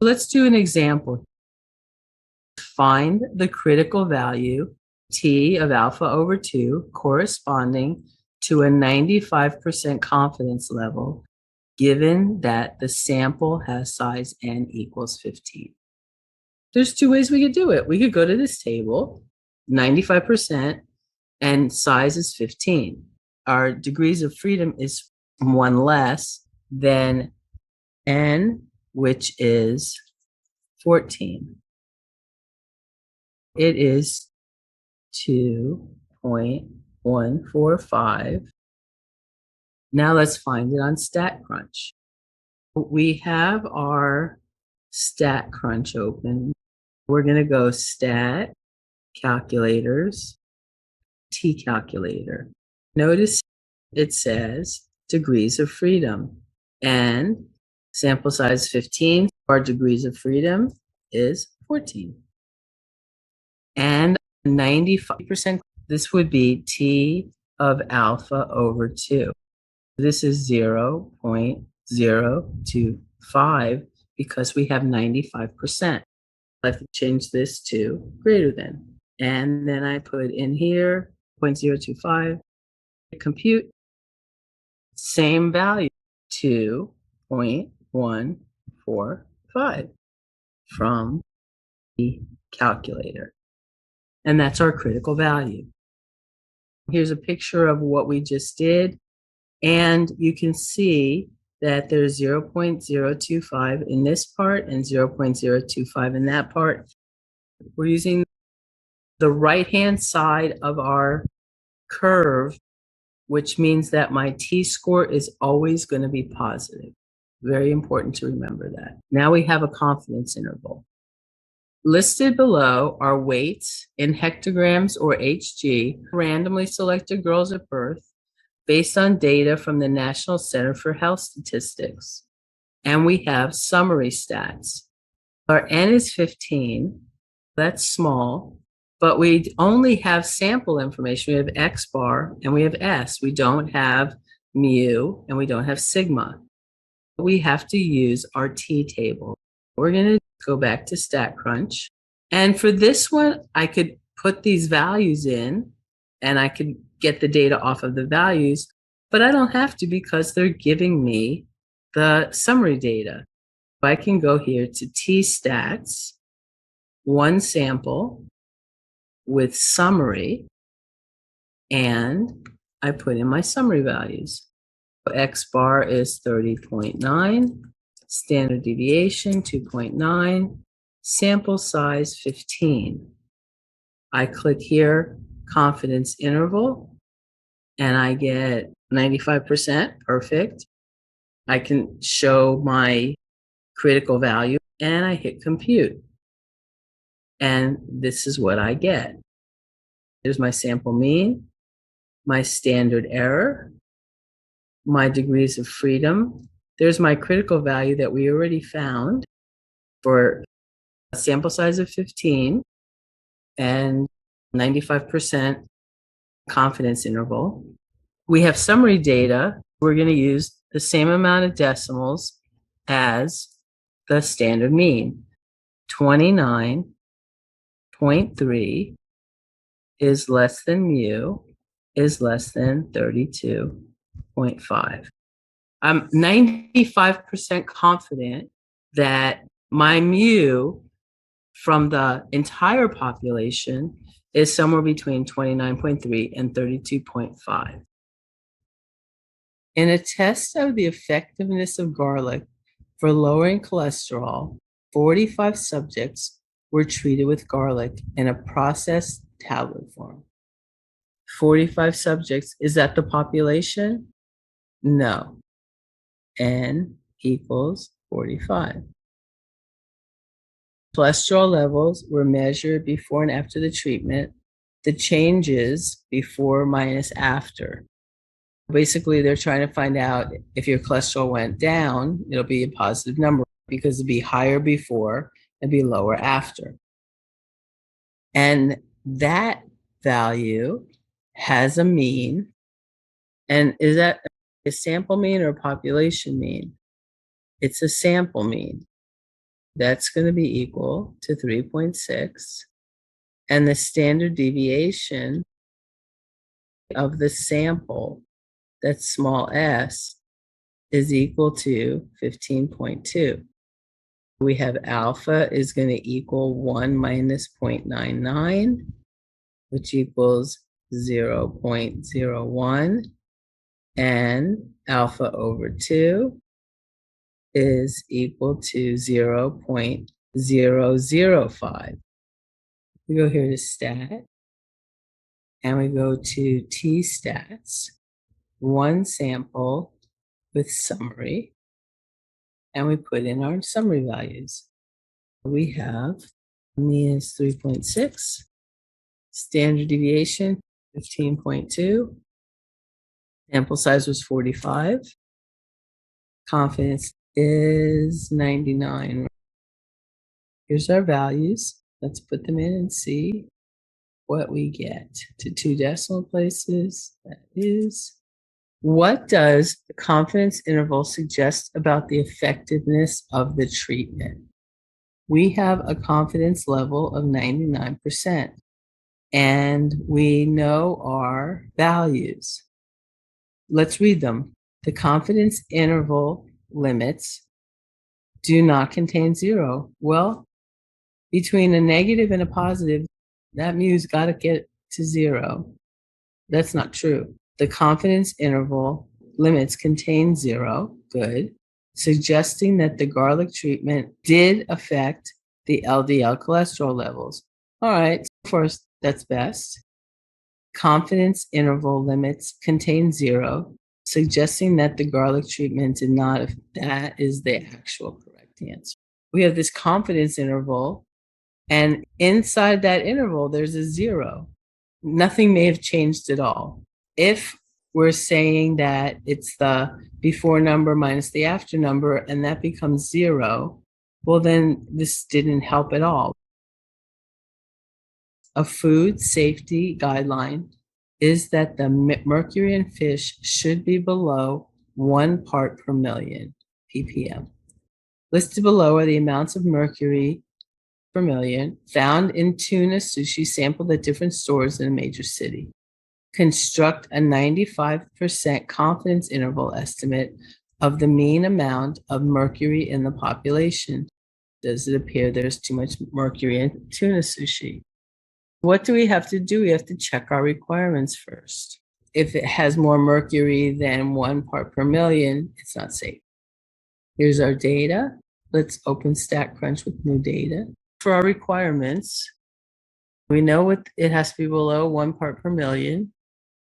Let's do an example. Find the critical value T of alpha over 2 corresponding to a 95% confidence level given that the sample has size n equals 15. There's two ways we could do it. We could go to this table, 95%, and size is 15. Our degrees of freedom is one less than n, which is 14. It is 2.145. Now let's find it on StatCrunch. We have our StatCrunch open. We're going to go Stat, Calculators, T Calculator. Notice it says degrees of freedom and sample size 15. Our degrees of freedom is 14. And 95%, this would be T of alpha over 2. This is 0.025 because we have 95%. I have to change this to greater than. And then I put in here 0.025, compute, same value, 2.145 from the calculator. And that's our critical value. Here's a picture of what we just did. And you can see that there's 0.025 in this part and 0.025 in that part. We're using the right-hand side of our curve, which means that my t-score is always going to be positive. Very important to remember that. Now we have a confidence interval. Listed below are weights in hectograms or Hg, randomly selected girls at birth, based on data from the National Center for Health Statistics. And we have summary stats. Our N is 15, that's small, but we only have sample information. We have X bar and we have S. We don't have mu and we don't have sigma. We have to use our T table. We're going to go back to StatCrunch. And for this one, I could put these values in and I could get the data off of the values, but I don't have to because they're giving me the summary data. I can go here to T-stats, one sample with summary, and I put in my summary values. X bar is 30.9, standard deviation 2.9, sample size 15. I click here, confidence interval, and I get 95%, perfect. I can show my critical value and I hit compute. And this is what I get. Here's my sample mean, my standard error, my degrees of freedom. There's my critical value that we already found for a sample size of 15 and 95% confidence interval. We have summary data. We're going to use the same amount of decimals as the standard mean. 29.3 is less than mu is less than 32.5. I'm 95% confident that my mu from the entire population is somewhere between 29.3 and 32.5. In a test of the effectiveness of garlic for lowering cholesterol, 45 subjects were treated with garlic in a processed tablet form. 45 subjects, is that the population? No. N equals 45. Cholesterol levels were measured before and after the treatment. The changes before minus after. Basically, they're trying to find out if your cholesterol went down, it'll be a positive number because it'd be higher before and be lower after. And that value has a mean. And is that a sample mean or a population mean? It's a sample mean. that's going to be equal to 3.6. And the standard deviation of the sample, that's small s, is equal to 15.2. We have alpha is going to equal 1 minus 0.99, which equals 0.01, and alpha over 2 is equal to 0.005. We go here to stat, and we go to t-stats, one sample with summary, and we put in our summary values. We have mean is 3.6, standard deviation 15.2, sample size was 45, confidence is 99. Here's our values. Let's put them in and see what we get. To 2 decimal places, that is. What does the confidence interval suggest about the effectiveness of the treatment? We have a confidence level of 99%, and we know our values. Let's read them. The confidence interval limits do not contain 0. Well, between a negative and a positive, that mu's got to get to 0. That's not true. The confidence interval limits contain 0, good, suggesting that the garlic treatment did affect the LDL cholesterol levels. All right, first, that's best. Confidence interval limits contain 0, suggesting that the garlic treatment did not. That is the actual correct answer. We have this confidence interval, and inside that interval, there's a 0. Nothing may have changed at all. If we're saying that it's the before number minus the after number, and that becomes 0, well, then this didn't help at all. A food safety guideline is that the mercury in fish should be below 1 part per million ppm. Listed below are the amounts of mercury per million found in tuna sushi sampled at different stores in a major city. Construct a 95% confidence interval estimate of the mean amount of mercury in the population. Does it appear there's too much mercury in tuna sushi? What do we have to do? We have to check our requirements first. If it has more mercury than 1 part per million, it's not safe. Here's our data. Let's open StatCrunch with new data. For our requirements, we know what it has to be below 1 part per million.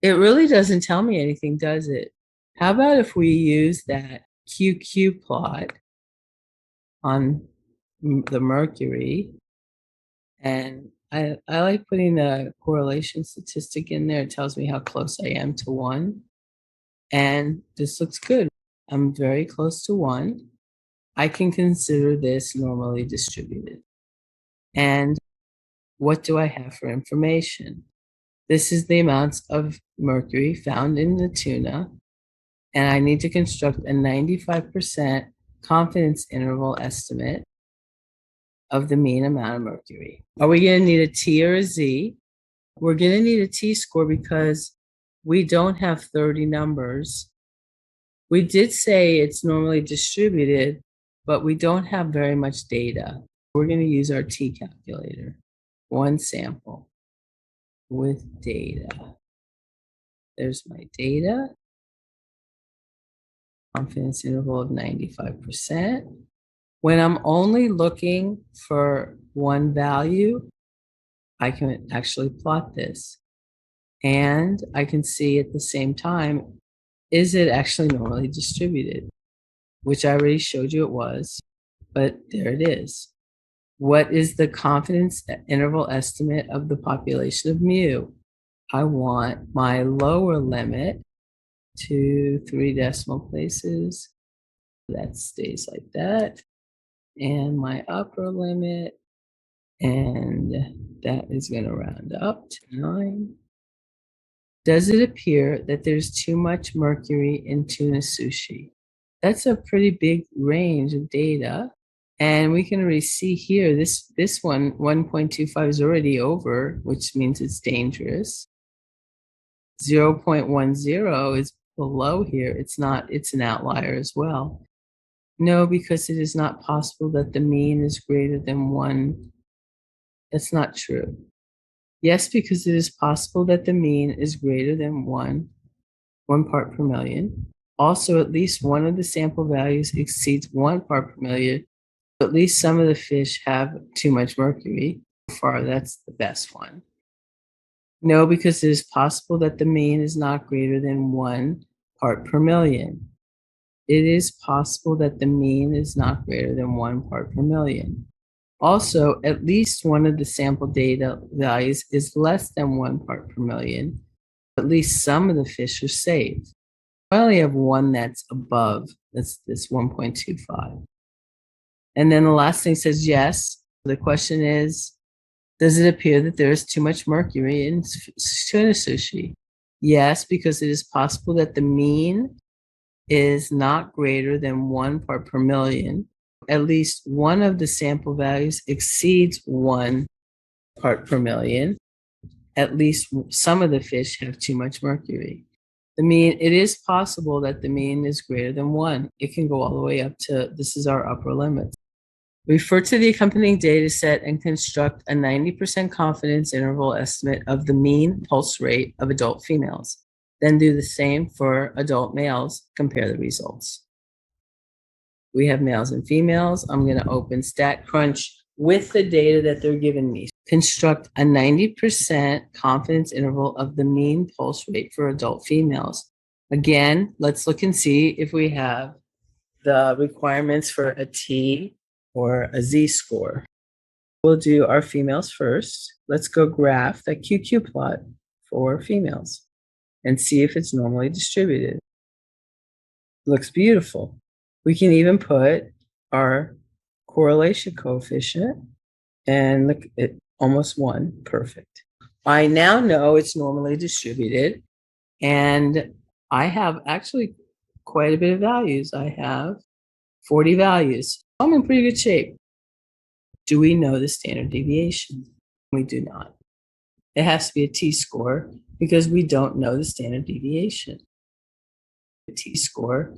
It really doesn't tell me anything, does it? How about if we use that QQ plot on the mercury, and I like putting the correlation statistic in there. It tells me how close I am to 1, and this looks good. I'm very close to 1. I can consider this normally distributed. And what do I have for information? This is the amounts of mercury found in the tuna, and I need to construct a 95% confidence interval estimate of the mean amount of mercury. Are we going to need a T or a Z? We're going to need a T-score because we don't have 30 numbers. We did say it's normally distributed, but we don't have very much data. We're going to use our T calculator. One sample with data. There's my data. Confidence interval of 95%. When I'm only looking for one value, I can actually plot this. And I can see at the same time, is it actually normally distributed? Which I already showed you it was, but there it is. What is the confidence interval estimate of the population of mu? I want my lower limit to 3 decimal places. That stays like that. And my upper limit, and that is going to round up to 9. Does it appear that there's too much mercury in tuna sushi? That's a pretty big range of data. And we can already see here, this one, 1.25 is already over, which means it's dangerous. 0.10 is below here. It's not, it's an outlier as well. No, because it is not possible that the mean is greater than 1. That's not true. Yes, because it is possible that the mean is greater than 1 part per million. Also, at least one of the sample values exceeds 1 part per million. At least some of the fish have too much mercury. So far, that's the best one. No, because it is possible that the mean is not greater than 1 part per million. It is possible that the mean is not greater than 1 part per million. Also, at least one of the sample data values is less than 1 part per million. At least some of the fish are safe. I only have one that's above, that's this 1.25. And then the last thing says yes. The question is, does it appear that there is too much mercury in tuna sushi? Yes, because it is possible that the mean is not greater than 1 part per million. At least one of the sample values exceeds 1 part per million. At least some of the fish have too much mercury. It is possible that the mean is greater than 1. It can go all the way up to, this is our upper limit. Refer to the accompanying data set and construct a 90% confidence interval estimate of the mean pulse rate of adult females. Then do the same for adult males. Compare the results. We have males and females. I'm going to open StatCrunch with the data that they're giving me. Construct a 90% confidence interval of the mean pulse rate for adult females. Again, let's look and see if we have the requirements for a T or a Z-score. We'll do our females first. Let's go graph the QQ plot for females and see if it's normally distributed. Looks beautiful. We can even put our correlation coefficient and look at almost 1, perfect. I now know it's normally distributed, and I have actually quite a bit of values. I have 40 values. I'm in pretty good shape. Do we know the standard deviation? We do not. It has to be a T-score because we don't know the standard deviation. A T-score,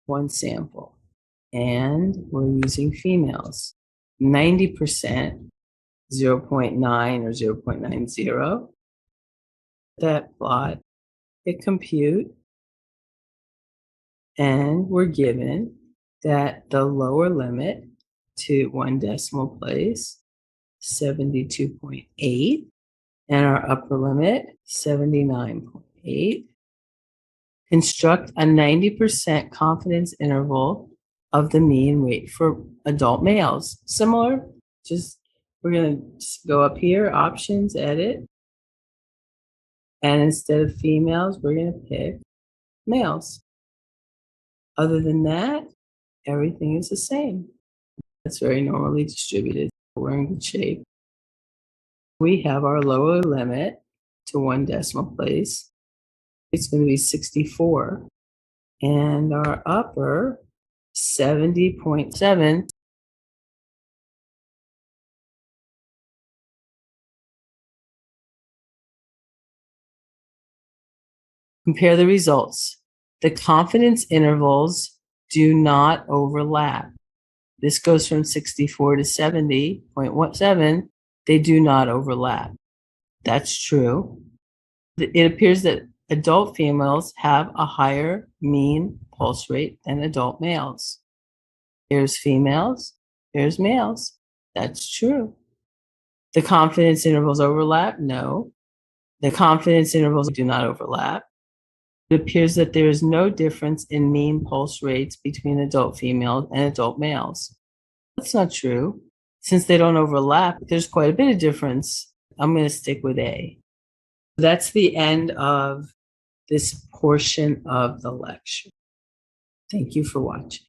1 sample, and we're using females. 90%, 0.9 or 0.90. That plot, hit compute, and we're given that the lower limit to 1 decimal place, 72.8, and our upper limit, 79.8. Construct a 90% confidence interval of the mean weight for adult males. Similar, just we're going to go up here, options, edit. And instead of females, we're going to pick males. Other than that, everything is the same. It's very normally distributed. We're in good shape. We have our lower limit to 1 decimal place. It's going to be 64. And our upper, 70.7. Compare the results. The confidence intervals do not overlap. This goes from 64 to 70.17. They do not overlap. That's true. It appears that adult females have a higher mean pulse rate than adult males. Here's females, here's males. That's true. The confidence intervals overlap? No. The confidence intervals do not overlap. It appears that there is no difference in mean pulse rates between adult females and adult males. That's not true. Since they don't overlap, there's quite a bit of difference. I'm going to stick with A. That's the end of this portion of the lecture. Thank you for watching.